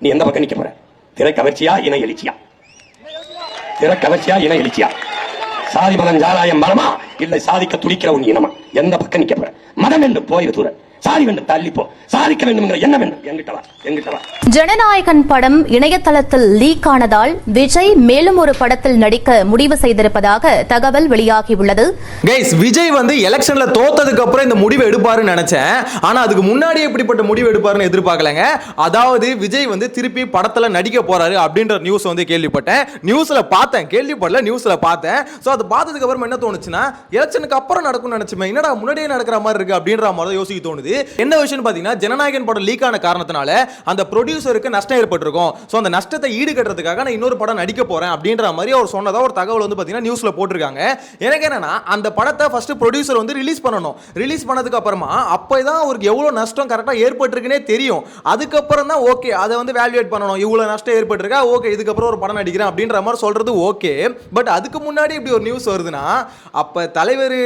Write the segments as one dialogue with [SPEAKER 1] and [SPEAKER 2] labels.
[SPEAKER 1] நீ எந்த பக்கம் நிக்க போற? திரை கவர்ச்சியா இன எழுச்சியா? திரை கவர்ச்சியா இன எழுச்சியா? சாதி மதம் ஜாலாயம் மரமா இல்ல சாதிக்க துடிக்கிற உன் இனமா? எந்த பக்கம் நிக்க போற? மதம் என்று போயிரு தூர, சாதி வேண்டும் தள்ளிப்போ, சாதிக்க வேண்டும் என்ன வேண்டும் எங்கிட்ட வா.
[SPEAKER 2] ஜனநாயகன் படம் இணையதளத்தில் லீக் ஆனதால் விஜய் மேலும் ஒரு படத்தில் நடிக்க முடிவு செய்திருப்பதாக தகவல் வெளியாகியுள்ளது.
[SPEAKER 3] கைஸ், விஜய் எலெக்ஷன்ல தோத்ததுக்கு அப்புறம் இந்த முடிவு எடுப்பாருன்னு நினைச்சேன். ஆனா அதுக்கு முன்னாடியே இப்படிப்பட்ட முடிவு எடுப்பாருன்னு எதிர்பார்க்கலங்க. அதாவது விஜய் திருப்பி படத்துல நடிக்க போறாரு அப்படின்ற நியூஸ் கேள்விப்பட்டேன். நியூஸ்ல பார்த்தேன், கேள்விப்படல, நியூஸ்ல பார்த்தேன். சோ அது பார்த்ததுக்கு அப்புறம் என்ன தோணுச்சுன்னா, எலெக்ஷனுக்கு அப்புறம் நடக்கும்னு நினைச்சுமே, என்னடா முன்னாடியே நடக்கிற மாதிரி இருக்கு அப்படின்ற மாதிரி யோசிக்க தோணுது. என்ன விஷயம் பாத்தீங்கன்னா, ஜனநாயகன் படம் லீக் ஆன காரணத்தினால அந்த ப்ரொடியூசருக்கு நஷ்டம் ஏற்பட்டிருக்கும். சோ அந்த நஷ்டத்தை ஈடுகட்டுறதுக்காக நான் இன்னொரு படம் நடிக்க போறேன் அப்படின்ற மாதிரி அவர் சொன்னதா ஒரு தகவல் பாத்தீங்கன்னா நியூஸ்ல போட்டிருக்காங்க. எனக்கு என்னன்னா, அந்த படத்தை ஃபர்ஸ்ட் ப்ரொடியூசர் ரிலீஸ் பண்ணணும். ரிலீஸ் பண்ணதுக்கு அப்புறமா அப்பதான் அவருக்கு எவ்வளவு நஷ்டம் கரெக்டா ஏற்பட்டிருக்குனே தெரியும். அதுக்கப்புறம் தான் ஓகே அதை வேல்யூவேட் பண்ணணும். இவ்வளவு நஷ்டம் ஏற்பட்டிருக்கா, ஓகே இதுக்கப்புறம் ஒரு படம் நடிக்கிறேன் அப்படின்ற மாதிரி சொல்றது ஓகே. பட் அதுக்கு முன்னாடி இப்படி ஒரு நியூஸ் வருதுன்னா, அப்ப தலைவர்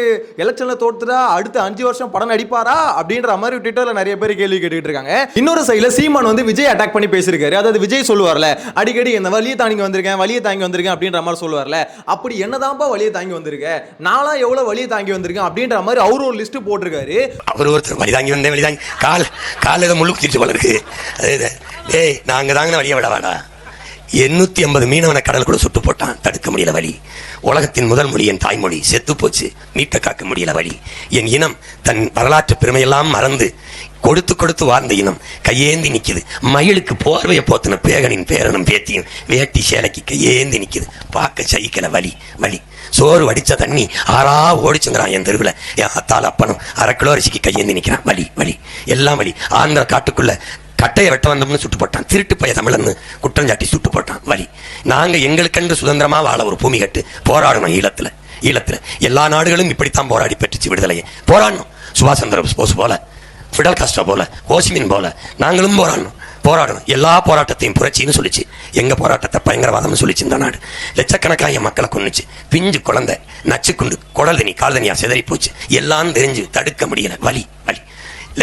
[SPEAKER 3] எலெக்ஷன்ல தோத்துட்டா அடுத்த 5 வருஷம் படம் நடிப்பாரா அப்படின்ற மாதிரி ட்விட்டர்ல நிறைய பேர் கேள்வி கேட்டுட்டு இருக்காங்க. இன்னொரு சைடுல சீமான் விஜய் அட்டாக் பண்ணி பேசியிருக்காரு. அதாவது விஜய் சொல்லுவார்ல, அடிக்கடி இந்த வலியை தாங்கி வந்திருக்கேன் அப்படின்ற மாதிரி சொல்லுவார்ல, அப்படி என்னதான்ப்பா வலியை தாங்கி வந்திருக்க, நாளா எவ்வளவு வலியை தாங்கி வந்திருக்கேன் அப்படின்ற மாதிரி அவர் ஒரு லிஸ்ட் போட்டிருக்காரு.
[SPEAKER 1] அவர் ஒருத்தர் வலி தாங்கி வந்தேன், வலி தாங்கி கால் ஏதோ முள்ளு குத்திட்டு போல இருக்கு, டேய் நாங்க தாங்க வழியை விட வேடா. 850 மீனவனை கடல் கூட சுட்டு போட்டான், தடுக்க முடியல வழி. உலகத்தின் முதல் மொழி என் தாய்மொழி, செத்து போச்சு, மீட்ட காக்க முடியல வழி. என் இனம் தன் வரலாற்று பெருமையெல்லாம் மறந்து கொடுத்து வாழ்ந்த இனம் கையேந்தி நிக்குது. மயிலுக்கு போர்வையை போத்தின பேகனின் பேரனும் பேத்தியும் வேட்டி சேலைக்கு கையேந்தி நிக்குது, பார்க்க சகிக்கல வலி. சோறு வடிச்ச தண்ணி ஆறா ஓடிச்சுங்கிறான் என் தெருவில். என் அத்தால் அப்பனும் 1/2 கிலோ அரிசிக்கு கையேந்தி நிற்கிறான், வலி எல்லாம் வலி. ஆந்திர காட்டுக்குள்ள கட்டையை வெட்ட வந்தோம்னு சுட்டு போட்டான், திருட்டு பைய தமிழன்னு குற்றஞ்சாட்டி சுட்டு போட்டான், வலி. நாங்க எங்களுக்கென்று சுதந்திரமா வாழ ஒரு பூமி கட்டு போராடணும். ஈழத்துல எல்லா நாடுகளும் இப்படித்தான் போராடி பெற்றுச்சு விடுதலையை. போராடணும். சுபாஷ் சந்திர போஸ் போல, ஃபிடல் காஸ்ட்ரோ போல, ஹோசிமின் போல நாங்களும் போராடணும். எல்லா போராட்டத்தையும் புரட்சின்னு சொல்லிச்சு. எங்க போராட்டத்தை பயங்கரவாதம்னு சொல்லிச்சு இந்த நாடு. லட்சக்கணக்கான மக்களை கொன்னுச்சு. பிஞ்சு குழந்தை நச்சுக்குண்டு குடல் தண்ணி கால் தண்ணியா சிதறி போச்சு. எல்லாம் தெரிஞ்சு தடுக்க முடியல, வலி.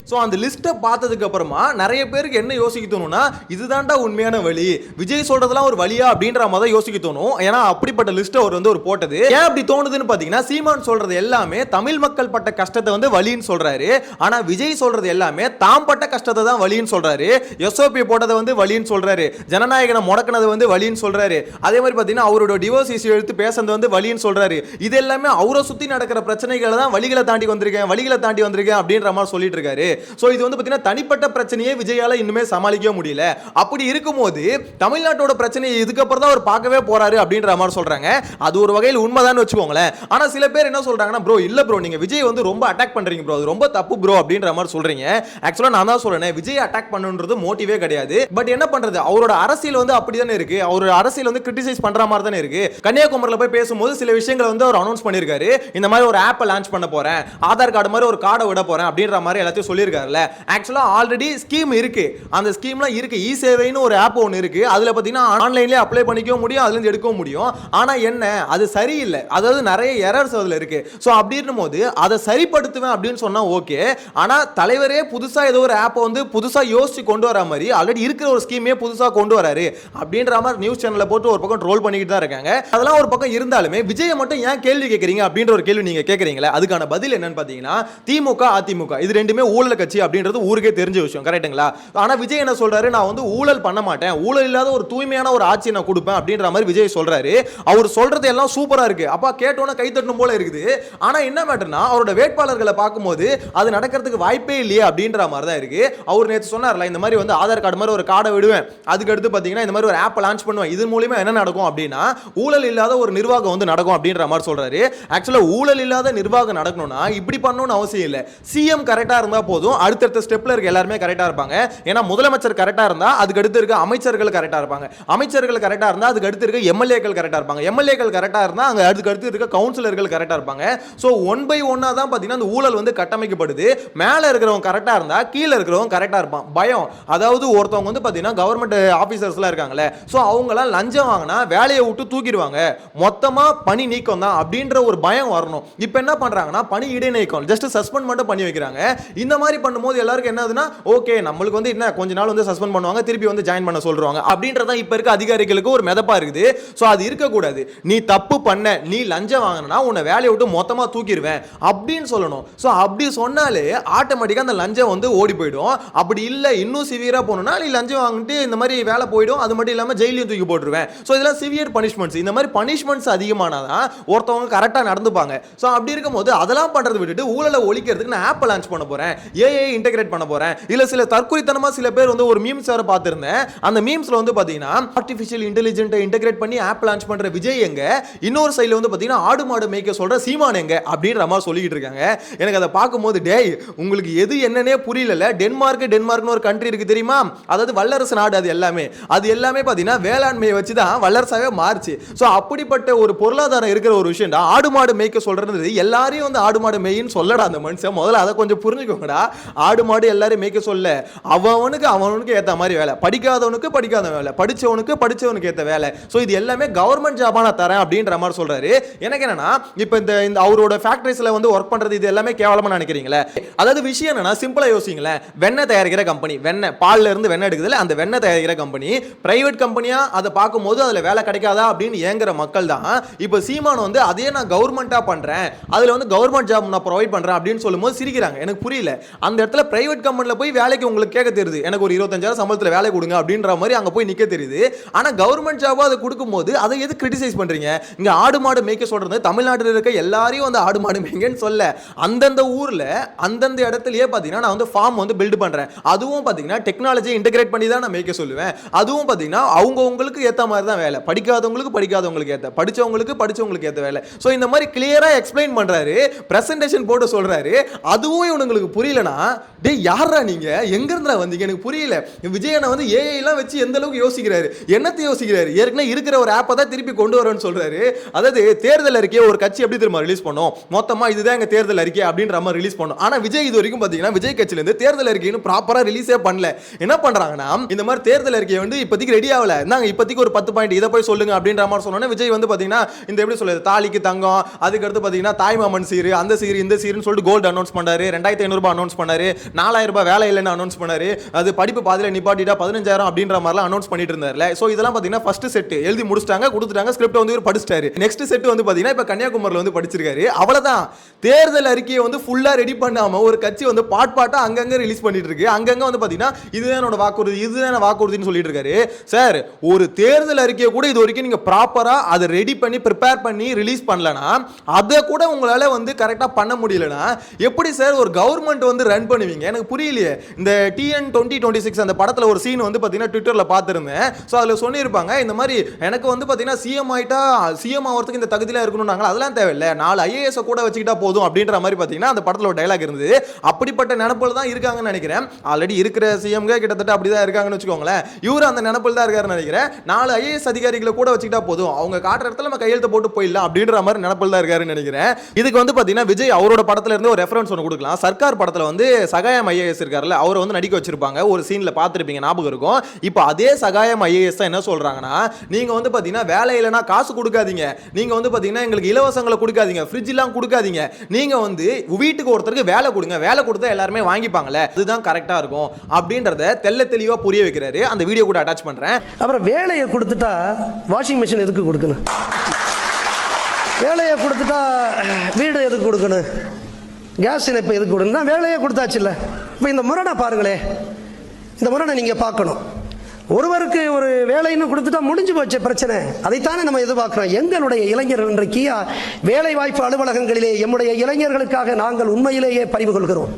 [SPEAKER 3] சோ அந்த லிஸ்ட்டை பார்த்ததுக்கு அப்புறமா நிறைய பேருக்கு என்ன யோசிக்க தோணும்னா, இதுதான்டா உண்மையான வழி, விஜய் சொல்றதெல்லாம் ஒரு வழியா அப்படின்ற மாதிரி யோசிக்க தோணும். ஏன்னா அப்படிப்பட்ட லிஸ்ட் அவர் ஒரு போட்டது. ஏன் அப்படி தோணுதுன்னு பாத்தீங்கன்னா, சீமான் சொல்றது எல்லாமே தமிழ் மக்கள் பட்ட கஷ்டத்தை வலின்னு சொல்றாரு. ஆனா விஜய் சொல்றது எல்லாமே தாம் பட்ட கஷ்டத்தை தான் வலின்னு சொல்றாரு. எஸ்ஓபி போட்டதை வலின்னு சொல்றாரு. ஜனநாயகனை முடக்கினது வலின்னு சொல்றாரு. அதே மாதிரி பாத்தீங்கன்னா அவரோட டிவோர்ஸ் இஷ்யூ எடுத்து பேசுறது வலின்னு சொல்றாரு. இது எல்லாமே அவரை சுத்தி நடக்கிற பிரச்சனைகளை தான் வழிகளை தாண்டி வந்திருக்கேன் அப்படின்ற மாதிரி சொல்லிட்டு இருக்காரு. சோ இது பாத்தீங்கன்னா தனிப்பட்ட பிரச்சனையே விஜயால இன்னுமே சமாளிக்க முடியல. அப்படி இருக்கும்போது தமிழ்நாட்டோட பிரச்சனையை இதுக்கு அப்புறம் தான் அவர் பார்க்கவே போறாரு அப்படின்ற மாதிரி சொல்றாங்க. அது ஒரு வகையில் உண்மைதான் வச்சுக்கோங்களேன். ஆனா சில பேர் என்ன சொல்றாங்கன்னா, ப்ரோ இல்ல ப்ரோ, நீங்க விஜய் ரொம்ப அட்டாக் பண்றீங்க ப்ரோ, அது ரொம்ப தப்பு ப்ரோ அப்படின்ற மாதிரி சொல்றீங்க. ஆக்சுவலா நான் தான் சொல்றேன், விஜய் அட்டாக் பண்ணுன்றது மோட்டிவே கிடையாது. பட் என்ன பண்றது, அவரோட அரசியல் அப்படிதானே இருக்கு. அவரோட அரசியல் கிரிட்டிசைஸ் பண்ற மாதிரி தானே இருக்கு. கன்னியாகுமரியில போய் பேசும்போது சில விஷயங்களை அவர் அனௌன்ஸ் பண்ணிருக்காரு. இந்த மாதிரி ஒரு ஆப்பை லான்ச் பண்ண போறேன், ஆதார் கார்டு மாதிரி ஒரு கார்டை விட போறேன் அப்படின்ற மாதிரி எல்லாத்தையும் சொல்லியிருக்காருல்ல. ஆக்சுவலா ஆல்ரெடி ஸ்கீம் இருக்கு, அந்த ஸ்கீம்லாம் இருக்கு. இ சேவைன்னு ஒரு ஆப் ஒன்று இருக்கு. அதுல பாத்தீங்கன்னா ஆன்லைன்லயே அப்ளை பண்ணிக்க முடியும், அதுல இருந்து எடுக்க முடியும். ஆனா என்ன, அது சரியில்லை. அதாவது நிறைய எரர்ஸ் அதுல இருக்கு. சோ அப்படி இருக்கும்போது அதை சரிப்படுத்துவேன் அப்படின்னு சொன்னா ஓகே. ஆனா தலைவரே புதுசா ஏதோ ஒரு ஆப் புதுசா யோசிச்சு கொண்டு வர மாதிரி ஆல்ரெடி இருக்கிற ஒரு ஸ்கீமே புதுசா கொண்டு வராரு அப்படின்ற மாதிரி நியூஸ் சேனல்ல போட்டு ஒரு பக்கம் ட்ரோல் பண்ணிட்டு தான் இருக்காங்க. அதெல்லாம் ஒரு பக்கம் இருந்தாலுமே விஜய் மட்டும் ஏன் கேள்வி கேட்கறீங்க அப்படின்ற ஒரு கேள்வி நீங்க கேட்கறீங்களா, அதுக்கான பதில் என்னன்னு பாத்தீங்கன்னா, திமுக அதிமுக இது ரெண்டுமே ஊழல் கட்சி அப்படின்றது ஊருக்கே தெரிஞ்ச விஷயம், கரெக்ட்டுங்களா? ஆனா விஜய் என்ன சொல்றாரு, நான் ஊழல் பண்ண மாட்டேன், ஊழல் இல்லாத ஒரு தூய்மையான ஒரு ஆட்சி நான் கொடுப்பேன் அப்படின்ற மாதிரி விஜய் சொல்றாரு. அவர் சொல்றது எல்லாம் சூப்பரா இருக்கு, அப்பா கேட்டோன்னா கை தட்டணும் போல இருக்குது. ஆனா என்ன மேட்டர்னா, அவரோட வேட்பாளர்களை பார்க்கும்போது அது நடக்கிறதுக்கு வாய்ப்பே இல்லையே அப்படின்ற மாதிரி தான் இருக்கு. அவர் நேற்று சொன்னார்ல, இந்த மாதிரி ஆதார் கார்டு மாதிரி ஒரு கார்டை விடுவேன், அதுக்கு அடுத்து பாத்தீங்கன்னா இந்த மாதிரி ஒரு ஆப் லான்ச் பண்ணுவேன், இது மூலமா என்ன நடக்கும் அப்படின்னா ஊழல் இல்லாத ஒரு நிர்வாகம் நடக்கும் அப்படின்ற மாதிரி சொல்றாரு. ஆக்சுவலா ஊழல் இல்லாத நிர்வாகம் நடக்கணும்னா இப்படி பண்ணணும்னு அவசியம் இல்லை. சிஎம் கரெக்டா இருந்தா போதும், அடுத்தடுத்த ஸ்டெப்ல இருக்க எல்லாருமே கரெக்டா இருப்பாங்க. ஏன்னா முதலமைச்சர் கரெக்டா இருந்தா அதுக்கு அடுத்து இருக்க அமைச்சர்கள் கரெக்டா இருப்பாங்க, அமைச்சர்கள் கரெக்டா இருந்தா அதுக்கு அடுத்து இருக்க எம்எல்ஏக்கள் கரெக்டா இருப்பாங்க, எம்எல்ஏக்கள் கரெக்டா இருந்தா அங்க அதுக்கு அடுத்து இருக்க கவுன்சிலர்கள் கரெக்டா இருப்பாங்க. சோ ஒன் பை ஒன்னா தான் பாத்தீங்கன்னா அந்த ஊழல் கட்டமைக்கப்படுது. மேல இருக்கிறவங்க கரெக்டா இருந்தா கீழ இருக்கிறவங்க கரெக்டா இருப்பான். பயம், அதாவது ஒருத்தவங்க பாத்தீங்கன்னா கவர்மெண்ட் ஆபீசர்ஸ்லாம் இருக்காங்களே, சோ அவங்க எல்லாம் லஞ்சம் வாங்கினா வேலையை விட்டு தூக்கிடுவாங்க, மொத்தமா பணி நீக்கம் தான் அப்படின்ற ஒரு பயம் வரணும். இப்போ என்ன பண்றாங்கன்னா பணி இடைநீக்கம், ஜஸ்ட் சஸ்பெண்ட் மட்டும் பண்ணி வைக்கிறாங்க. இந்த இந்த மாதிரி பண்ணும்போது எல்லாருக்கும் என்னதுன்னா ஓகே நம்மளுக்கு வந்து என்ன கொஞ்ச நாள் வந்து சஸ்பெண்ட் பண்ணுவாங்க, திருப்பி வந்து ஜாயின் பண்ண சொல்றாங்க அப்படின்றத இப்ப இருக்க அதிகாரிகளுக்கு ஒரு மிதப்பா இருக்குது. சோ அது இருக்க கூடாது. நீ தப்பு பண்ண, நீ லஞ்சம் வாங்கினா உன்னை வேலையை விட்டு மொத்தமா தூக்கிடுவேன் அப்படின்னு சொல்லணும். சோ அப்படி சொன்னாலே ஆட்டோமேட்டிக்கா அந்த லஞ்சம் வந்து ஓடி போயிடும். அப்படி இல்ல இன்னும் சிவியரா போகணும்னா நீ லஞ்சம் வாங்கிட்டு இந்த மாதிரி வேலை போயிடும், அது மட்டும் இல்லாம ஜெயிலையும் தூக்கி போட்டுருவேன். சோ இதெல்லாம் சிவியர் பனிஷ்மெண்ட்ஸ். இந்த மாதிரி பனிஷ்மெண்ட்ஸ் அதிகமானாதான் ஒருத்தவங்க கரெக்டா நடந்துப்பாங்க. சோ அப்படி இருக்கும்போது அதெல்லாம் பண்றது விட்டுட்டு ஊழலை ஒழிக்கிறதுக்கு நான் ஆப் லான்ச் பண்ண போறேன், ஏஐ இன்டகிரேட் பண்ண போறேன். இல்ல சில தற்குறித்தனமா சில பேர் வந்து ஒரு மீம்ஸ் வேற பார்த்திருந்தேன். அந்த மீம்ஸ்ல வந்து பாத்தீங்கன்னா ஆர்டிஃபிஷியல் இன்டெலிஜென்ட் இன்டகிரேட் பண்ணி ஆப் லான்ச் பண்ற விஜய் எங்க, இன்னொரு சைடுல வந்து பாத்தீங்கன்னா ஆடு மாடு மேய்க்க சொல்ற சீமான் எங்க அப்படின்ற மாதிரி சொல்லிட்டு இருக்காங்க. எனக்கு அதை பார்க்கும்போது டேய் உங்களுக்கு எது என்னன்னே புரியல. டென்மார்க்னு ஒரு கண்ட்ரி இருக்கு தெரியுமா, அதாவது வல்லரசு நாடு. அது எல்லாமே பாத்தீங்கன்னா வேளாண்மையை வச்சு தான் வல்லரசாவே மாறுச்சு. சோ அப்படிப்பட்ட ஒரு பொருளாதாரம் இருக்கிற ஒரு விஷயம் தான் ஆடு மாடு மேய்க்க சொல்றது. எல்லாரையும் வந்து ஆடு மாடு மேய்ன்னு சொல்லடா அந்த மனுஷன். முதல்ல அதை கொஞ்சம் புரிஞ்சுக்கோங்கடா. ஆடு மாடு எல்லாரும் மேய்க்க சொல்ல அவனுக்கு ஏத்த மாதிரி வேலை, படிக்காதவனுக்கு படிக்காத வேலை, படிச்சவனுக்கு ஏத்த வேலை. சோ இது எல்லாமே கவர்மெண்ட் ஜாபா நான் தரேன் அப்படின்ற மாதிரி சொல்றாரு. எனக்கு என்னன்னா இப்போ இந்த அவரோட ஃபேக்டரிஸ்ல வந்து ஒர்க் பண்றது இது எல்லாமே கேவலமா நினைக்கிறீங்களே. அதாவது விஷயம் என்னன்னா சிம்பிளா யோசிங்களேன். வெண்ணெய் தயாரிக்கிற கம்பெனி, வெண்ணெய் பால்ல இருந்து வெண்ணெய் எடுக்குதுல, அந்த வெண்ணெய் தயாரிக்கிற கம்பெனி பிரைவேட் கம்பெனியா அதை பார்க்கும்போது அதுல வேலை கிடைக்காதா அப்படின்னு ஏங்குற மக்கள் தான் இப்போ சீமான் வந்து அதே நான் கவர்மெண்டா பண்றேன், அதுல வந்து கவர்மெண்ட் ஜாப் நான் ப்ரொவைட் பண்றேன் அப்படின்னு சொல்லும்போது சிரிக்கிறாங்க. எனக்கு புரியல. அந்த இடத்துல பிரைவேட் கம்பெனில போய் வேலைக்கு உங்களுக்கு கேட்க தெரியுது, எனக்கு ஒரு 25,000 சம்பளத்துல வேலை கொடுங்க அப்படின்ற மாதிரி அங்க போய் நிக்க தெரியுது. ஆனா கவர்மெண்ட் ஜாபா அதை கொடுக்கும்போது அதை எது கிரிட்டிசைஸ் பண்றீங்க? இங்க ஆடு மாடு மேய்க்க சொல்றது தமிழ்நாட்டில் இருக்க எல்லாரையும் வந்து ஆடு மாடு மேய்ங்கன்னு சொல்ல, அந்தந்த ஊர்ல அந்தந்த இடத்துலயே பாத்தீங்கன்னா நான் வந்து ஃபார்ம் வந்து பில்ட் பண்றேன். அதுவும் பாத்தீங்கன்னா டெக்னாலஜி இன்டகிரேட் பண்ணி தான் நான் மேய்க்க சொல்லுவேன். அதுவும் பாத்தீங்கன்னா அவங்களுக்கு ஏத்த மாதிரி தான் வேலை, படிக்காதவங்களுக்கு ஏத்த, படிச்சவங்களுக்கு ஏத்த வேலை. சோ இந்த மாதிரி கிளியரா எக்ஸ்பிளைன் பண்றாரு, பிரசன்டேஷன் போட்டு சொல்றாரு. அதுவும் இவங்களுக்கு புரியலனா டேய் யாரா நீங்க, எங்க இருந்தா வந்தீங்க எனக்கு புரியல. விஜயனை வந்து ஏஐ எல்லாம் வச்சு எந்த அளவுக்கு யோசிக்கிறாரு, என்னத்தை யோசிக்கிறாரு? ஏற்கனவே இருக்கிற ஒரு ஆப்பை தான் திருப்பி கொண்டு வரேன்னு சொல்றாரு. அதாவது தேர்தல் அறிக்கையை ஒரு கட்சி எப்படி தெரியுமா ரிலீஸ் பண்ணும், மொத்தமா இதுதான் எங்க தேர்தல் அறிக்கை அப்படின்ற மாதிரி ரிலீஸ் பண்ணும். ஆனா விஜய் இது வரைக்கும் பாத்தீங்கன்னா விஜய் கட்சியில இருந்து தேர்தல் அறிக்கைன்னு ப்ராப்பரா ரிலீஸே பண்ணல. என்ன பண்றாங்கன்னா இந்த மாதிரி தேர்தல் அறிக்கையை வந்து இப்போதைக்கு ரெடி ஆகல, நாங்க இப்போதைக்கு ஒரு 10 பாயிண்ட் இதை போய் சொல்லுங்க அப்படின்ற மாதிரி சொன்னோன்னே விஜய் வந்து பாத்தீங்கன்னா இந்த எப்படி சொல்லுது, தாலிக்கு தங்கம், அதுக்கு அடுத்து பாத்தீங்கன்னா தாய்மாமன் சீரு, அந்த சீரு இந்த சீருன்னு சொல்லிட்டு கோல்டு அனௌன்ஸ் பண்ணாரு, 2,500 ரூபாய் அனௌன்ஸ் பண்ணாரு, 4,000 ரூபாய் வேலை இல்லைன்னு அனௌன்ஸ் பண்ணாரு, அது படிப்பு பாதியில நிப்பாட்டிட்டா 15,000 அப்படின்ற மாதிரிலாம் அனௌன்ஸ் பண்ணிட்டு இருந்தாருல. சோ இதெல்லாம் பாத்தீங்கன்னா ஃபர்ஸ்ட் செட் எழுதி முடிச்சிட்டாங்க, கொடுத்துட்டாங்க, ஸ்கிரிப்ட் வந்து இவர் படிச்சிட்டாரு. நெக்ஸ்ட் செட் வந்து பாத்தீங்கன்னா இப்ப கன்னியாகுமரியில வந்து படிச்சிருக்காரு. அவ்வளவுதான். தேர்தல் அறிக்கையை வந்து ஃபுல்லா ரெடி பண்ணாம ஒரு கட்சி வந்து பாட்டா அங்கங்க ரிலீஸ் பண்ணிட்டு இருக்கு. அங்கங்க வந்து பாத்தீங்கன்னா இதுதான் என்னோட வாக்குறுதி, இதுதான் வாக்குறுதின்னு சொல்லிட்டு இருக்காரு. சார் ஒரு தேர்தல் அறிக்கையை கூட இது வரைக்கும் நீங்க ப்ராப்பரா அதை ரெடி பண்ணி ப்ரிப்பேர் பண்ணி ரிலீஸ் பண்ணலனா, அதை கூட உங்களால வந்து கரெக்டா பண்ண முடியலனா எப்படி சார் ஒரு கவர்மெண்ட் வந்து ரன் பண்ணுவீங்க? எனக்கு புரியலையே. இந்த TN 2026 அந்த படத்துல ஒரு சீன் வந்து பாத்தீங்கன்னா ட்விட்டர்ல பார்த்திருந்தேன். சோ அதுல சொல்லியிருப்பாங்க இந்த மாதிரி எனக்கு வந்து பாத்தீங்கன்னா சிஎம் ஆயிட்டா சிஎம் ஆகிறதுக்கு இந்த தகுதியில இருக்கணும்னாங்க, அதெல்லாம் தேவையில்லை, 4 IAS கூட வச்சுக்கிட்டா போதும் அப்படின்ற மாதிரி பாத்தீங்கன்னா அந்த படத்துல ஒரு டயலாக் இருந்தது. அப்படிப்பட்ட நினைப்புல தான் இருக்காங்கன்னு நினைக்கிறேன். ஆல்ரெடி இருக்கிற சிஎம் கிட்டத்தட்ட அப்படிதான் இருக்காங்கன்னு வச்சுக்கோங்களேன். இவரு அந்த நினைப்புல தான் இருக்காருன்னு நினைக்கிறேன். 4 IAS அதிகாரிகளை கூட வச்சுக்கிட்டா போதும், அவங்க காட்டுற இடத்துல நம்ம கையெழுத்து போட்டு போயிடலாம் அப்படின்ற மாதிரி நினைப்புல தான் இருக்காருன்னு நினைக்கிறேன். இதுக்கு வந்து பாத்தீங்கன்னா விஜய் அவரோட படத்துல இருந்து ஒரு ரெஃபரன்ஸ் ஒன்று கொடுக்கலாம். சர்க்கார் படத்துல வந்து சகாயம் IAS இருக்காருல்ல, அவரை வந்து நடிக்க வச்சிருப்பாங்க, ஒரு சீன்ல பார்த்திருப்பீங்க, ஞாபகம் இருக்கும். இப்போ அதே சகாயம் IAS தான் என்ன சொல்றாங்கன்னா, நீங்க வந்து பாத்தீங்கன்னா வேலை இல்லைனா காசு கொடுக்காதீங்க, நீங்க வந்து பாத்தீங்கன்னா எங்களுக்கு இலவசங்களை கொடுக்காதீங்க, ஃப்ரிட்ஜ் எல்லாம் கொடுக்காதீங்க, நீங்க வந்து வீட்டுக்கு ஒருத்தருக்கு வேலை கொடுங்க, வேலை கொடுத்தா எல்லாருமே வாங்கிப்பாங்கல்ல, அதுதான் கரெக்டா இருக்கும் அப்படின்றத தெல்ல தெளிவா புரிய வைக்கிறாரு. அந்த வீடியோ கூட அட்டாச் பண்றேன்.
[SPEAKER 4] அப்புறம் வேலையை கொடுத்துட்டா வாஷிங் மிஷின் எதுக்கு கொடுக்கணும்? வேலையை கொடுத்துட்டா வீடு எதுக்கு கொடுக்கணும்? கேஸ் இணைப்பு எதுக்கு கொடுக்கணும்? வேலையை கொடுத்தாச்சு இல்லை. இப்போ இந்த முரணை பாருங்களே, இந்த முரணை நீங்க பார்க்கணும். ஒருவருக்கு ஒரு வேலைன்னு கொடுத்துட்டா முடிஞ்சு போச்சு பிரச்சனை. அதைத்தானே நம்ம எதிர்பார்க்கிறோம். எங்களுடைய இளைஞர்கள் இன்றைக்கு வேலை வாய்ப்பு அலுவலகங்களிலே எம்முடைய இளைஞர்களுக்காக நாங்கள் உண்மையிலேயே பறிவு கொள்கிறோம்.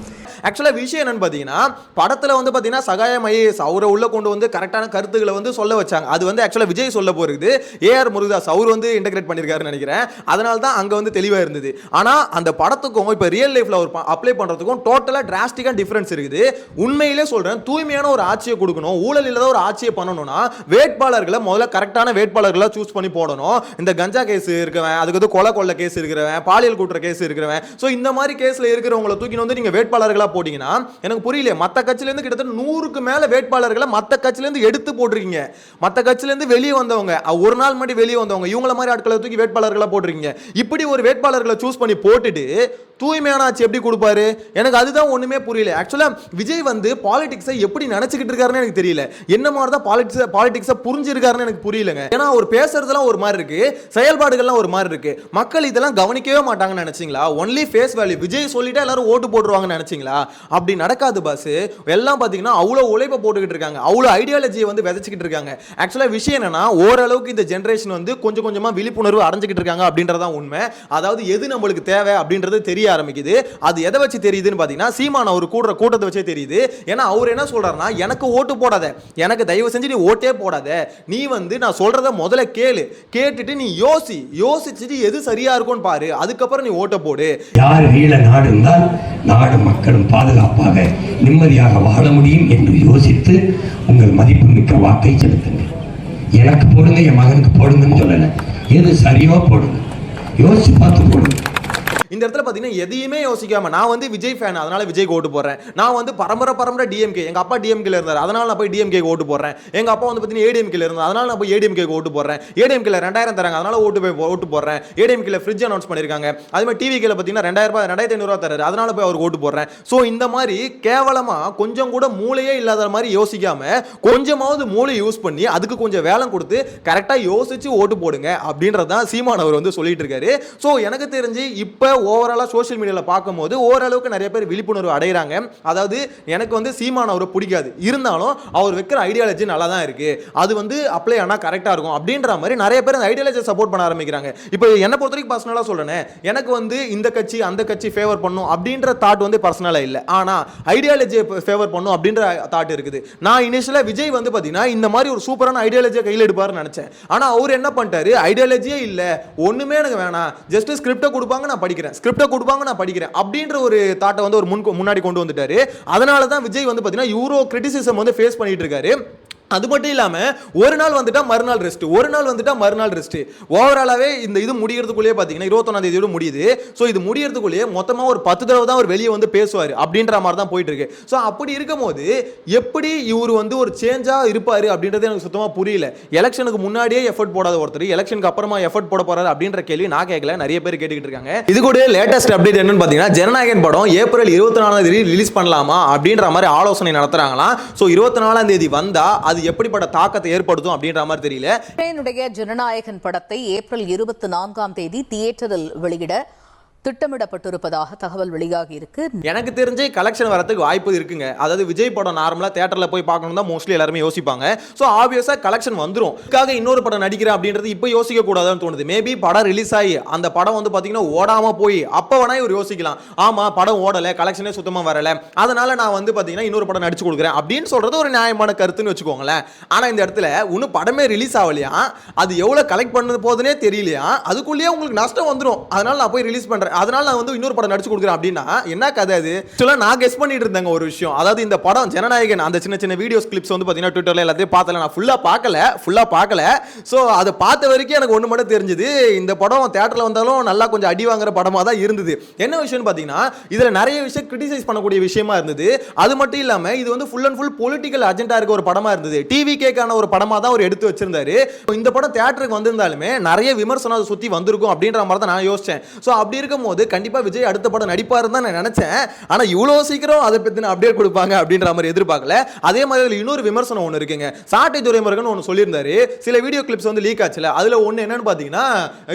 [SPEAKER 3] ஆக்சுவலா விஷயம் என்னன்னு பாத்தீங்கன்னா படத்துல வந்து பாத்தீங்கன்னா சகாயம் IAS அவரை உள்ள கொண்டு வந்து கரெக்டான கருத்துக்களை வந்து சொல்ல வச்சாங்க. அது வந்து ஆக்சுவலா விஜய் சொல்ல போறது AR முருகதாஸ் அவர் வந்து இன்டகிரேட் பண்ணிருக்காருன்னு நினைக்கிறேன். அதனால தான் அங்க வந்து தெளிவா இருந்தது. ஆனா அந்த படத்துக்கும் இப்ப ரியல் லைஃப்ல அவர் அப்ளை பண்றதுக்கும் டோட்டலா டிராஸ்டிக்கா டிஃபரன்ஸ் இருக்குது. உண்மையிலே சொல்றேன், தூய்மையான ஒரு ஆட்சியை கொடுக்கணும், ஊழல் இல்லாத ஒரு ஆட்சியை பண்ணணும்னா வேட்பாளர்களை முதல்ல கரெக்டான வேட்பாளர்களை சூஸ் பண்ணி போடணும். இந்த கஞ்சா கேஸ் இருக்கிறவன், அதுக்கு வந்து கொலை கேஸ் இருக்கிறவன், பாலியல் குற்ற கேஸ் இருக்கிறவன், சோ இந்த மாதிரி கேஸ்ல இருக்கிறவங்களை தூக்கி வந்து நீங்க வேட்பாளர்களா போட்டீங்கன்னா எனக்கு புரியல. மத்த கட்சியில இருந்து கிட்டத்தட்ட 100க்கு மேல வேட்பாளர்களை மத்த கட்சியில இருந்து எடுத்து போட்டுருக்கீங்க. மத்த கட்சியில இருந்து வெளியே வந்தவங்க, ஒரு நாள் மட்டும் வெளியே வந்தவங்க, இவங்கள மாதிரி ஆட்களை தூக்கி வேட்பாளர்களா போட்டுருக்கீங்க. இப்படி ஒரு வேட்பாளர்களை சூஸ் பண்ணி போட்டுட்டு தூய்மையான ஆட்சி எப்படி கொடுப்பாரு? எனக்கு அதுதான் ஒண்ணுமே புரியல. ஆக்சுவலா விஜய் வந்து பாலிடிக்ஸை எப்படி நினைச்சுக்கிட்டு இருக்காருன்னு எனக்கு தெரியல. என்ன மாதிரி தான் பாலிடிக்ஸை புரிஞ்சிருக்காருன்னு எனக்கு புரியலங்க. ஏன்னா அவர் பேசுறதுலாம் ஒரு மாதிரி இருக்கு, செயல்பாடுகள்லாம் ஒரு மாதிரி இருக்கு. மக்கள் இதெல்லாம் கவனிக்கவே மாட்டாங்கன்னு நினைச்சீங்களா? ஒன்லி ஃபேஸ் வேல்யூ, விஜய் சொல்லிட்டா எல்லாரும் ஓட்டு போட்டுருவாங்கன்னு நினைச்சீங்களா? அப்படி நடக்காது பாஸ். எல்லாம் பாத்தீங்கன்னா அவ்வளவு உழைப்பை போட்டுக்கிட்டு இருக்காங்க, அவ்வளவு ஐடியாலஜியை வந்து விதைச்சிக்கிட்டு இருக்காங்க. ஆக்சுவலா விஷயம் என்னன்னா, ஓரளவுக்கு இந்த ஜெனரேஷன் வந்து கொஞ்சம் கொஞ்சமா விழிப்புணர்வு அடைஞ்சிக்கிட்டு இருக்காங்க அப்படின்றதான் உண்மை. அதாவது எது நம்மளுக்கு தேவை அப்படின்றது தெரிய ஆரம்பிக்குது. அது எதை வச்சு தெரியுதுன்னு பாத்தீங்கன்னா, சீமான் அவர் கூட்டத்தை வச்சே தெரியுது. ஏன்னா அவர் என்ன சொல்றாருன்னா, எனக்கு ஓட்டு போடாத, எனக்கு தயவு செஞ்சு நீ ஓட்டே போடாத, நீ வந்து நான் சொல்றத முதல்ல கேட்டுட்டு நீ யோசிச்சுட்டு எது சரியா இருக்கும்னு பாரு, அதுக்கப்புறம் நீ ஓட்ட போடு.
[SPEAKER 1] யார் கையில நாடு இருந்தால் நாடு மக்களும் பாதுகாப்பாக நிம்மதியாக வாழ முடியும் என்று யோசித்து உங்கள் மதிப்புமிக்க வாக்கை செலுத்துங்கள். எனக்கு போடுங்க, என் மகனுக்கு போடுங்கன்னு சொல்லலை, எது சரியோ போடுங்க, யோசிச்சு பார்த்து போடுங்க.
[SPEAKER 3] இந்த இடத்துல பாத்தீங்கன்னா எதையுமே யோசிக்காம, நான் வந்து விஜய் ஃபேன் அதனால விஜய்க்கு ஓட்டு போடுறேன், நான் வந்து பரம்பரை டிஎம்கே, எங்க அப்பா டிஎம்கேல இருந்தார் அதனால நான் போய் டிஎம்கே ஓட்டு போடுறேன், எங்க அப்பா வந்து பாத்தீங்கன்னா ஏடிஎம்கேல இருந்தார் அதனால நான் போய் ஏடிஎம்கே ஓட்டு போடுறேன், ஏடிஎம்கேல 2000 தராங்க அதனால ஓட்டு போடுறேன், ஏடிஎம்கேல ஃப்ரிட்ஜ் அனௌன்ஸ் பண்ணிருக்காங்க, அதே மாதிரி டிவிகேல பாத்தீங்கன்னா 2500 ரூபாய் தராரு அதனால போய் அவருக்கு ஓட்டு போடுறேன். சோ இந்த மாதிரி கேவலமா கொஞ்சம் கூட மூளையே இல்லாத மாதிரி யோசிக்காம, கொஞ்சமாவது மூளை யூஸ் பண்ணி அதுக்கு கொஞ்சம் வேலை கொடுத்து கரெக்டா யோசிச்சு ஓட்டு போடுங்க அப்படின்றதான் சீமான் அவர் வந்து சொல்லிட்டு இருக்காரு. சோ எனக்கு தெரிஞ்சு இப்ப ஓவராலா சோஷியல் மீடியால பார்க்கும்போது ஓரளவுக்கு நிறைய பேர் விழிப்புணர்வு அடைகிறாங்க. அதாவது எனக்கு வந்து சீமான் அவரை பிடிக்காது, இருந்தாலும் அவர் வைக்கிற ஐடியாலஜி நல்லா தான் இருக்கு, அது வந்து அப்ளை ஆனா கரெக்டா இருக்கும் அப்படின்ற மாதிரி நிறைய பேர் அந்த ஐடியாலஜியை சப்போர்ட் பண்ண ஆரம்பிக்கிறாங்க. இப்போ என்ன பொறுத்த வரைக்கும் பர்சனலா சொல்றேன், எனக்கு வந்து இந்த கட்சி அந்த கட்சி ஃபேவர் பண்ணும் அப்படின்ற தாட் வந்து பர்சனலா இல்ல, ஆனா ஐடியாலஜியை ஃபேவர் பண்ணும் அப்படின்ற தாட் இருக்குது. நான் இனிஷியலா விஜய் வந்து பாத்தீங்கன்னா இந்த மாதிரி ஒரு சூப்பரான ஐடியாலஜியை கையில் எடுப்பாருன்னு நினைச்சேன். ஆனா அவர் என்ன பண்ணிட்டாரு, ஐடியாலஜியே இல்ல, ஒண்ணுமே எனக்கு வேணாம், ஜஸ்ட் ஸ்கிரிப்டை கொடுப்பாங்க நான் படிக்கிறேன், ஸ்கிரிப்டை கொடுப்பாங்க நான் படிக்கிறேன் அப்படின்ற ஒரு தாட்டை வந்து ஒரு முன்னாடி கொண்டு வந்துட்டாரு. அதனால தான் விஜய் வந்து பாத்தீங்கன்னா யூரோ கிரிட்டிசிசம் வந்து ஃபேஸ் பண்ணிட்டு இருக்காரு. அது மட்டும் இல்லாம ஒரு நாள் வந்துட்டா மறுநாள் ரெஸ்ட், ஒரு நாள் வந்துட்டா மறுநாள் ரெஸ்ட். ஓவராலாவே இந்த இது முடியறதுக்குள்ளேயே பாத்தீங்கன்னா 21ஆம் தேதியோட முடியுது. சோ இது முடியறதுக்குள்ளேயே மொத்தமா ஒரு 10 தடவை தான் அவர் வெளியே வந்து பேசுவார் அப்படின்ற மாதிரி தான் போயிட்டு இருக்கு. சோ அப்படி இருக்கும்போது எப்படி இவர் வந்து ஒரு சேஞ்சா இருப்பாரு அப்படின்றது எனக்கு சுத்தமா புரியல. எலெக்ஷனுக்கு முன்னாடியே எஃபர்ட் போடாத ஒருத்தர் எலெக்ஷனுக்கு அப்புறமா எஃபர்ட் போட போறாரு அப்படின்ற கேள்வி நான் கேட்கல, நிறைய பேர் கேட்டுக்கிட்டு இருக்காங்க. இது கூட லேட்டஸ்ட் அப்டேட் என்னன்னு பாத்தீங்கன்னா, ஜனநாயகன் படம் ஏப்ரல் 24ஆம் தேதி ரிலீஸ் பண்ணலாமா அப்படின்ற மாதிரி ஆலோசனை நடத்துறாங்களாம். சோ 24ஆம் தேதி வந்தா அது எப்படிப்பட்ட தாக்கத்தை ஏற்படுத்தும் அப்படின்ற மாதிரி தெரியல.
[SPEAKER 5] ஜனநாயகன் படத்தை ஏப்ரல் 24ஆம் தேதி தியேட்டரில் வெளியிட திட்டமிடப்பட்டிருப்பதாக தகவல் வெளியாகி இருக்கு.
[SPEAKER 3] எனக்கு தெரிஞ்சு கலெக்ஷன் வரதுக்கு வாய்ப்பு இருக்குங்க. அதாவது விஜய் படம் நார்மலா தியேட்டர்ல போய் பார்க்கணும் தான் மோஸ்ட்லி எல்லாரும் யோசிப்பாங்க. சோ ஆப்வியஸா கலெக்ஷன் வந்துரும். இதுக்காக இன்னொரு படம் நடிக்கிறேன் அப்படின்றது இப்போ யோசிக்க கூடாதுன்னு தோணுது. மேபி படம் ரிலீஸ் ஆகி அந்த படம் வந்து பாத்தீங்கன்னா ஓடாம போய் அப்ப வேணா இவர் யோசிக்கலாம், ஆமா படம் ஓடல, கலெக்ஷனே சுத்தமா வரல, அதனால நான் வந்து பாத்தீங்கன்னா இன்னொரு படம் நடிச்சு கொடுக்குறேன் அப்படின்னு சொல்றது ஒரு நியாயமான கருத்துன்னு வச்சுக்கோங்களேன். ஆனா இந்த இடத்துல இன்னும் படமே ரிலீஸ் ஆகலையா, அது எவ்வளவு கலெக்ட் பண்ணது போதுனே தெரியலையா, அதுக்குள்ளேயே உங்களுக்கு நஷ்டம் வந்துடும், அதனால நான் போய் ரிலீஸ் பண்றேன், அதனால நான் வந்து இன்னொரு படம் நடிச்சு கொடுக்குறேன் அப்படின்னா என்ன கதை அது? ஆக்சுவலா நான் கெஸ் பண்ணிட்டு இருந்தேங்க ஒரு விஷயம். அதாவது இந்த படம் ஜனநாயகன் அந்த சின்ன சின்ன வீடியோஸ் கிளிப்ஸ் வந்து பாத்தீங்கன்னா ட்விட்டர்ல எல்லாத்தையும் பார்த்தல, நான் ஃபுல்லா பார்க்கல. சோ அதை பார்த்த வரைக்கும் எனக்கு ஒண்ணு மட்டும் தெரிஞ்சது, இந்த படம் தியேட்டர்ல வந்தாலும் நல்லா கொஞ்சம் அடி வாங்குற படமா தான் இருந்தது. என்ன விஷயம்னு பாத்தீங்கன்னா, இதுல நிறைய விஷயம் கிரிட்டிசைஸ் பண்ணக்கூடிய விஷயமா இருந்தது. அது மட்டும் இல்லாம இது வந்து full and full political agenda இருக்க ஒரு படமா இருந்தது. டிவிகேக்கான ஒரு படமா தான் அவர் எடுத்து வச்சிருந்தாரு. இந்த படம் தியேட்டருக்கு வந்திருந்தாலுமே நிறைய விமர்சனம் அதை சுத்தி வந்திருக்கும் அப்படின்ற மாதிரி தான் நான் யோசிச்சேன். சோ அப்படி இருக்கும்போது கண்டிப்பா விஜய் அடுத்த படம் நடிப்பாருன்னு தான் நான் நினைச்சேன். ஆனா இவ்வளவு சீக்கிரம் அதை பத்தின அப்டேட் கொடுப்பாங்க அப்படின்ற மாதிரி எதிர்பார்க்கல. அதே மாதிரி இன்னொரு விமர்சனம் ஒன்று இருக்குங்க. சாட்டை துரைமுருகன் ஒன்று சொல்லியிருந்தாரு, சில வீடியோ கிளிப்ஸ் வந்து லீக் ஆச்சுல, அதுல ஒன்று என்னன்னு பாத்தீங்கன்னா,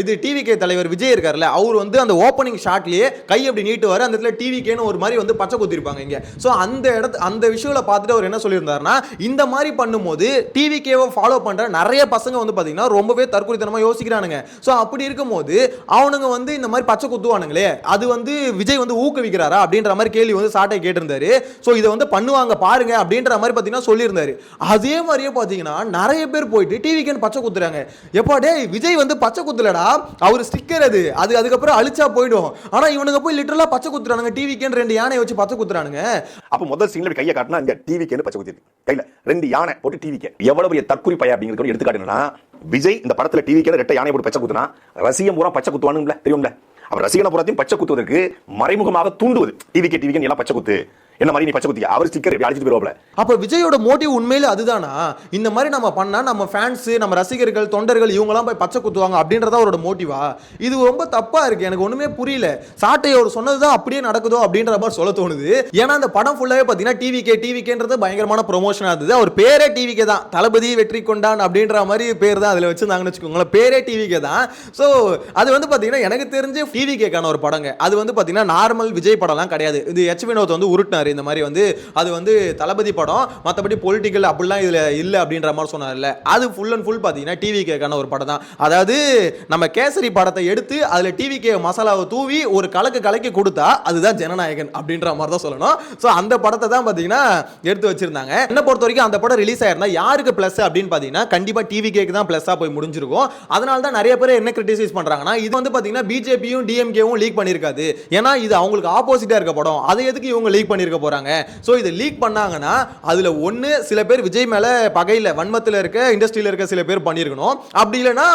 [SPEAKER 3] இது டிவிகே தலைவர் விஜய் இருக்காருல்ல, அவர் வந்து அந்த ஓப்பனிங் ஷாட்லயே கை அப்படி நீட்டுவாரு, அந்த இடத்துல டிவிகேன்னு ஒரு மாதிரி வந்து பச்சை குத்திருப்பாங்க இங்க. சோ அந்த விஷயங்களை பார்த்துட்டு அவர் என்ன சொல்லியிருந்தாருன்னா, இந்த மாதிரி பண்ணும்போது டிவிகேவை ஃபாலோ பண்ற நிறைய பசங்க வந்து பாத்தீங்கன்னா ரொம்பவே தற்கொலைத்தனமா யோசிக்கிறானுங்க. சோ அப்படி இருக்கும்போது அவனுங்க வந்து இந்த மாதிரி பச்சை குத்துவானுங்களே, அது வந்து விஜய் வந்து ஊக்குவிக்கிறாரா அப்படின்ற மாதிரி கேள்வி வந்து சாட்டை கேட்டிருந்தாரு. சோ இதை வந்து பண்ணுவாங்க பாருங்க அப்படின்ற மாதிரி பாத்தீங்கன்னா சொல்லியிருந்தாரு. அதே மாதிரியே பாத்தீங்கன்னா நிறைய பேர் போயிட்டு டிவிக்கு பச்சை குத்துறாங்க. எப்பா டேய், விஜய் வந்து பச்சை குத்துலடா, அவர் ஸ்டிக்கர் அது அதுக்கப்புறம் அழிச்சா போயிடும். ஆனா இவனுங்க போய் லிட்டரலா பச்சை குத்துறானுங்க, டிவிக்கு 2 யானை வச்சு பச்சை குத்துறானுங்க.
[SPEAKER 6] அப்ப முதல் சீன்ல கையை காட்டினா இந்த டிவிக்கு பச்சை குத்தி கையில 2 யானை போட்டு டிவிக்கு எவ்வளவு பெரிய தற்குறி பைய அப்படிங்கிறது எடுத்துக்காட்டுனா, விஜய் இந்த படத்துல டிவிக்கு 2 யானை போட்டு பச்சை குத்துனா ரசிகம் பூரா பச்சை குத்துவானுங்களா தெரியும்ல. அவர் ரசிகனை புறத்தையும் பச்சை குத்துவதற்கு மறைமுகமாக தூண்டுவது டிவிக்கு எல்லாம் பச்சை குத்து, என்ன மாதிரி நீ பச்சை குத்தியா, அவர் ஸ்டிக்கர் அடிச்சிட்டு போயிருவாப்ல.
[SPEAKER 3] அப்ப விஜயோட மோட்டிவ் உண்மையில அதுதானா? இந்த மாதிரி நம்ம பண்ணா நம்ம ஃபேன்ஸ், நம்ம ரசிகர்கள், தொண்டர்கள் இவங்கலாம் போய் பச்சை குத்துவாங்க அப்படின்றத அவரோட மோட்டிவா? இது ரொம்ப தப்பா இருக்கு. எனக்கு ஒண்ணுமே புரியல. சாட்டை அவர் சொன்னதுதான் அப்படியே நடக்குதோ அப்படின்ற மாதிரி சொல்ல தோணுது. ஏன்னா அந்த படம் ஃபுல்லாவே பாத்தீங்கன்னா டிவிகேன்றது பயங்கரமான ப்ரொமோஷனா இருந்தது. அவர் பேரே டிவிகே தான், தளபதி வெற்றி கொண்டான் அப்படின்ற மாதிரி பேர் தான் அதுல வச்சிருந்தாங்கன்னு வச்சுக்கோங்களேன். பேரே டிவிகே தான். சோ அது வந்து பாத்தீங்கன்னா எனக்கு தெரிஞ்சு டிவிகேக்கான ஒரு படங்க. அது வந்து பாத்தீங்கன்னா நார்மல் விஜய் படம்லாம் கிடையாது. இது எச் வினோத் வந்து உருட்டினாரு இந்த மாதிரி வந்து அது வந்து தளபதி படம், மற்றபடி பொலிட்டிக்கல் அப்படிலாம் இதுல இல்ல அப்படின்ற மாதிரி சொன்னார்ல. அது ஃபுல் அண்ட் ஃபுல் பாத்தீங்கன்னா டிவிகேக்கான ஒரு படம் தான். அதாவது நம்ம கேசரி படத்தை எடுத்து அதுல டிவிகே மசாலாவை தூவி ஒரு கலக்கி கொடுத்தா அதுதான் ஜனநாயகன் அப்படின்ற மாதிரி தான் சொல்லணும். சோ அந்த படத்தை தான் பாத்தீங்கன்னா எடுத்து வச்சிருந்தாங்க. என்ன பொறுத்த வரைக்கும் அந்த படம் ரிலீஸ் ஆயிருந்தா யாருக்கு பிளஸ் அப்படின்னு பாத்தீங்கன்னா கண்டிப்பா டிவிகேக்கு தான் பிளஸ்ஸா போய் முடிஞ்சிருக்கும். அதனால தான் நிறைய பேர் என்ன கிரிட்டிசைஸ் பண்றாங்கன்னா இது வந்து பாத்தீங்கன்னா பிஜேபியும் டிஎம்கேவும் லீக் பண்ணிருக்காது. ஏன்னா இது அவங்களுக்கு ஆப்போசிட்டா இருக்க படம், அதை எதுக்கு இவங்க லீக் பண்ணிருக்க போறாங்க? சோ இது லீக் பண்ணாங்கன்னா அதுல ஒண்ணு சில பேர் விஜய் மேல பகையில வன்மத்துல இருக்க இண்டஸ்ட்ரியில இருக்க சில பேர் பண்ணிருக்கணும். அப்படி இல்லைன்னா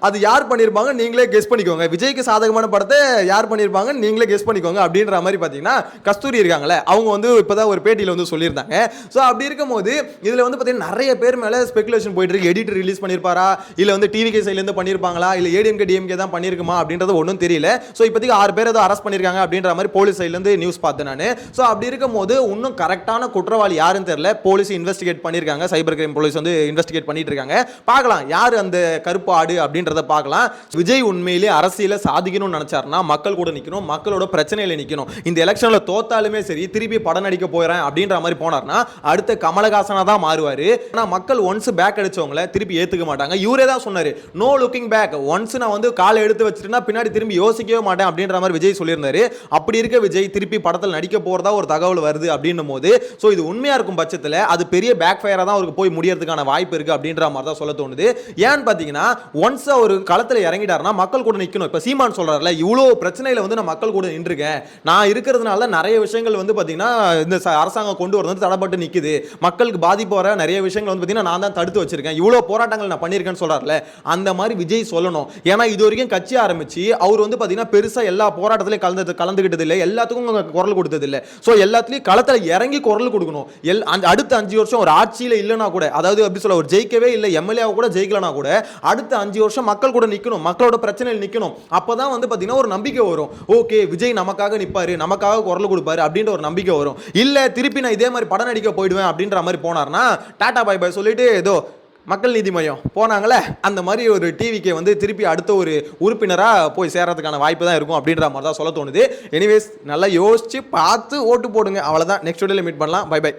[SPEAKER 3] அது யார் பண்ணிருப்பாங்க நீங்களே கெஸ் பண்ணிக்கோங்க. விஜய்க்கு சாதகமான படத்தை யார் பண்ணிருப்பாங்க நீங்களே கெஸ் பண்ணிக்கோங்க அப்படின்ற மாதிரி பாத்தீங்கன்னா கஸ்தூரி இருக்காங்களே அவங்க வந்து இப்பதான் ஒரு பேட்டியில வந்து சொல்லியிருந்தாங்க. சோ அப்படி இருக்கும்போது இதுல வந்து பாத்தீங்கன்னா நிறைய பேர் மேல ஸ்பெகுலேஷன் போயிட்டு இருக்கு. எடிட்டர் ரிலீஸ் பண்ணிருப்பாரா, இல்ல வந்து டிவிகே சைடுல இருந்து பண்ணிருப்பாங்களா, இல்ல ஏடிஎம்கே டிஎம்கே தான் பண்ணிருக்குமா அப்படின்றது ஒன்றும் தெரியல. சோ இப்போதைக்கு 6 பேர் ஏதோ அரெஸ்ட் பண்ணிருக்காங்க அப்படின்ற மாதிரி போலீஸ் சைடுல இருந்து நியூஸ் பார்த்தேன் நான். சோ அப்படி இருக்கும்போது இன்னும் கரெக்டான குற்றவாளி யாருன்னு தெரியல. போலீஸ் இன்வெஸ்டிகேட் பண்ணிருக்காங்க, சைபர் கிரைம் போலீஸ் வந்து இன்வெஸ்டிகேட் பண்ணிட்டு இருக்காங்க. பார்க்கலாம் யார் அந்த கருப்பு ஆடு அப்படின்றத பார்க்கலாம். விஜய் உண்மையிலேயே அரசியல சாதிக்கணும்னு நினைச்சாருன்னா மக்கள் கூட நிக்கணும், மக்களோட பிரச்சனையில நிக்கணும். இந்த எலெக்ஷன்ல தோத்தாலுமே சரி திருப்பி படம் நடிக்க போறேன் அப்படின்ற மாதிரி போனார்னா அடுத்த கமலஹாசனா தான் மாறுவாரு. ஆனா மக்கள் ஒன்ஸ் பேக் அடிச்சவங்கள திருப்பி ஏத்துக்க மாட்டாங்க. இவரே தான் சொன்னாரு, நோ லுக்கிங் பேக். ஒன்ஸ் நான் வந்து காலை எடுத்து வச்சிட்டேன்னா பின்னாடி திரும்பி யோசிக்கவே மாட்டேன் அப்படின்ற மாதிரி விஜய் சொல்லியிருந்தாரு. அப்படி இருக்க விஜய் திருப்பி படத்தில் நடிக்க போறதா ஒரு தகவல் வருது அப்படின்னும் போது சோ இது உண்மையா இருக்கும் பட்சத்தில் அது பெரிய பேக் ஃபயரா தான் அவருக்கு போய் முடியறதுக்கான வாய்ப்பு இருக்கு அப்படின்ற மாதிரி தான் சொல்ல தோணுது. ஏன்னு பாத்தீங்கன்னா ஒன்ஸ் ஒரு களத்துல இறங்கிட்டாருன்னா மக்கள் கூட நிக்கணும். இப்ப சீமான் சொல்றாருல இவ்வளவு பிரச்சனையில வந்து நான் மக்கள் கூட நின்றுக்கேன், நான் இருக்கிறதுனால நிறைய விஷயங்கள் வந்து பாத்தீங்கன்னா இந்த அரசாங்கம் கொண்டு வரது தடப்பட்டு நிக்குது, மக்களுக்கு பாதிப்பு வர நிறைய விஷயங்கள் வந்து பாத்தீங்கன்னா நான் தான் தடுத்து வச்சிருக்கேன், இவ்வளவு போராட்டங்கள் நான் பண்ணிருக்கேன்னு சொல்றாருல. அந்த மாதிரி விஜய் சொல்லணும். ஏன்னா இது வரைக்கும் கட்சி ஆரம்பிச்சு அவர் வந்து பாத்தீங்கன்னா பெருசா எல்லா போராட்டத்திலையும் கலந்துகிட்டது இல்லை, எல்லாத்துக்கும் குரல் கொடுத்தது இல்லை. சோ எல்லாத்துலயும் களத்துல இறங்கி குரல் கொடுக்கணும். அடுத்த 5 வருஷம் ஒரு ஆட்சியில இல்லைனா கூட, அதாவது எப்படி சொல்ல, ஒரு ஜெயிக்கவே இல்லை எம்எல்ஏ கூட ஜெயிக்கலனா கூட அடுத்த 5 வருஷம் மக்கள் கூட நிக்கணும், மக்களோட பிரச்சனையில் நிக்கணும். அப்பதான் வந்து பாத்தீங்கன்னா ஒரு நம்பிக்கை வரும். ஓகே விஜய் நமக்காக நிப்பாரு, நமக்காக குரல் கொடுப்பாரு அப்படின்ற ஒரு நம்பிக்கை வரும். இல்ல திருப்பி நான் இதே மாதிரி படம் நடிக்க போயிடுவேன் அப்படின்ற மாதிரி போனார்னா டாடா பை பை சொல்லிட்டு ஏதோ மக்கள் நீதி மையம் போனாங்களே அந்த மாதிரி ஒரு டிவிக்கு வந்து திருப்பி அடுத்த ஒரு உறுப்பினரா போய் சேர்றதுக்கான வாய்ப்பு தான் இருக்கும் அப்படின்ற மாதிரி தான் சொல்ல தோணுது. எனிவேஸ் நல்லா யோசிச்சு பார்த்து ஓட்டு போடுங்க, அவ்வளவுதான். நெக்ஸ்ட் வீடியோல மீட் பண்ணலாம். Bye by.